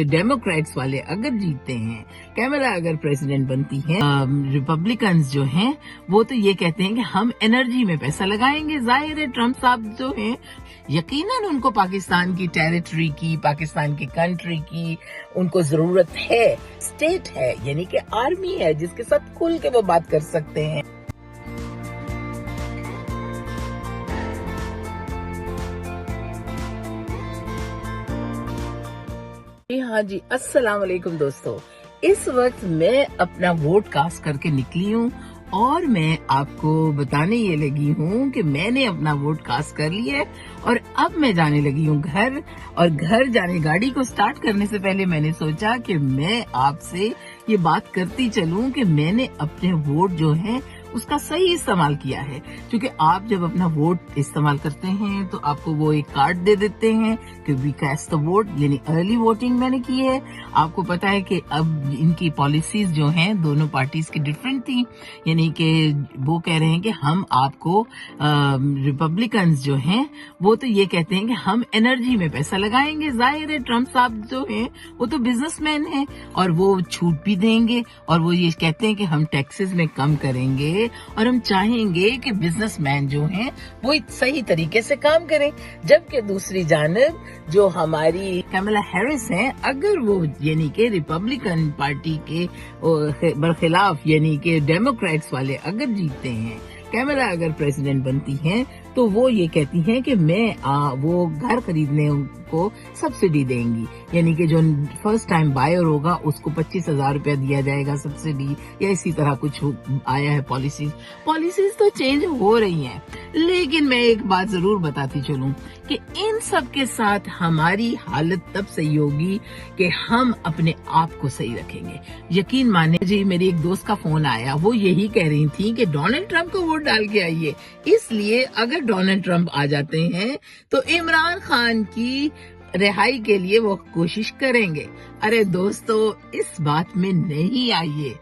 Democrats वाले अगर जीतते हैं, कैमला अगर प्रेसिडेंट बनती हैं, रिपब्लिकन्स जो हैं वो तो ये कहते हैं कि हम एनर्जी में पैसा लगाएंगे। जाहिर है ट्रम्प साहब जो हैं यकीनन उनको पाकिस्तान की टेरिटरी की, पाकिस्तान की कंट्री की उनको जरूरत है। स्टेट है यानी कि आर्मी है जिसके साथ खुल के वो बात कर सकते हैं। हाँ जी, अस्सलाम वालेकुम दोस्तों। इस वक्त मैं अपना वोट कास्ट करके निकली हूँ और मैं आपको बताने ये लगी हूँ कि मैंने अपना वोट कास्ट कर लिया है और अब मैं जाने लगी हूँ घर। और घर जाने गाड़ी को स्टार्ट करने से पहले मैंने सोचा कि मैं आपसे ये बात करती चलूं कि मैंने अपने वोट जो है उसका सही इस्तेमाल किया है। क्योंकि आप जब अपना वोट इस्तेमाल करते हैं तो आपको वो एक कार्ड दे देते हैं कि वी कास्ट द वोट, यानी अर्ली वोटिंग मैंने की है। आपको पता है कि अब इनकी पॉलिसीज जो हैं दोनों पार्टीज की डिफरेंट थी, यानी कि वो कह रहे हैं कि हम आपको रिपब्लिकन्स जो हैं वो तो ये कहते हैं कि हम एनर्जी में पैसा लगाएंगे। जाहिर है ट्रम्प साहब जो हैं वो तो बिजनेसमैन हैं और वो छूट भी देंगे और वो ये कहते हैं कि हम टैक्सेस में कम करेंगे और हम चाहेंगे कि बिजनेसमैन जो हैं वो सही तरीके से काम करें। जबकि दूसरी जानब जो हमारी कैमला हैरिस हैं, अगर वो यानी कि रिपब्लिकन पार्टी के बरखिलाफ यानी कि डेमोक्रेट्स वाले अगर जीतते हैं, कैमला अगर प्रेसिडेंट बनती हैं तो वो ये कहती हैं कि वो घर खरीदने को सब्सिडी देंगी, यानी कि जो फर्स्ट टाइम बायर होगा उसको 25,000 रुपया दिया जाएगा सब्सिडी, या इसी तरह कुछ आया है पॉलिसीज तो चेंज हो रही हैं। लेकिन मैं एक बात जरूर बताती चलूं कि इन सब के साथ हमारी हालत तब सही होगी कि हम अपने आप को सही रखेंगे। यकीन माने जी, मेरी एक दोस्त का फोन आया, वो यही कह रही थी कि डोनाल्ड ट्रंप को वोट डाल के आइए, इसलिए अगर डोनाल्ड ट्रंप आ जाते हैं तो इमरान खान की रिहाई के लिए वो कोशिश करेंगे। अरे दोस्तों, इस बात में नहीं आइए।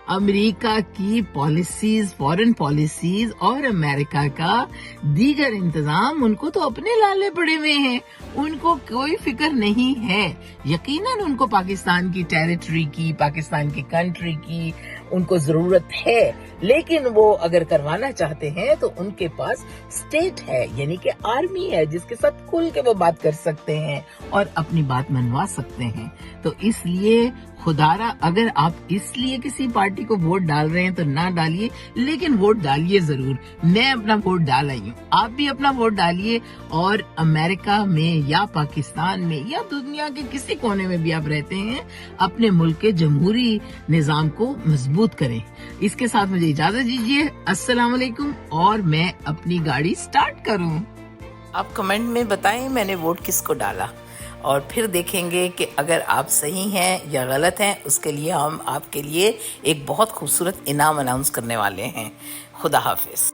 अमेरिका की पॉलिसीज, फॉरेन पॉलिसीज और अमेरिका का दीगर इंतजाम उनको तो अपने लाले पड़े हुए हैं, उनको कोई फिक्र नहीं है। यकीनन उनको पाकिस्तान की टेरिटरी की, पाकिस्तान की कंट्री की उनको जरूरत है, लेकिन वो अगर करवाना चाहते हैं तो उनके पास स्टेट है यानी कि आर्मी है जिसके साथ खुल के वो बात कर सकते हैं और अपनी बात मनवा सकते हैं। तो इसलिए खुदारा, अगर आप इसलिए किसी पार्टी को वोट डाल रहे हैं तो ना डालिए, लेकिन वोट डालिए जरूर। मैं अपना वोट डाल आई हूँ, आप भी अपना वोट डालिए और अमेरिका में या पाकिस्तान में या दुनिया के किसी कोने में भी आप रहते हैं, अपने मुल्क के जमहूरी निजाम को मजबूत करें। इसके साथ मुझे इजाजत दीजिए, अस्सलाम वालेकुम, और मैं अपनी गाड़ी स्टार्ट करूं। आप कमेंट में बताएं मैंने वोट किसको डाला और फिर देखेंगे कि अगर आप सही हैं या गलत हैं। उसके लिए हम आपके लिए एक बहुत खूबसूरत इनाम अनाउंस करने वाले हैं। खुदा हाफिज।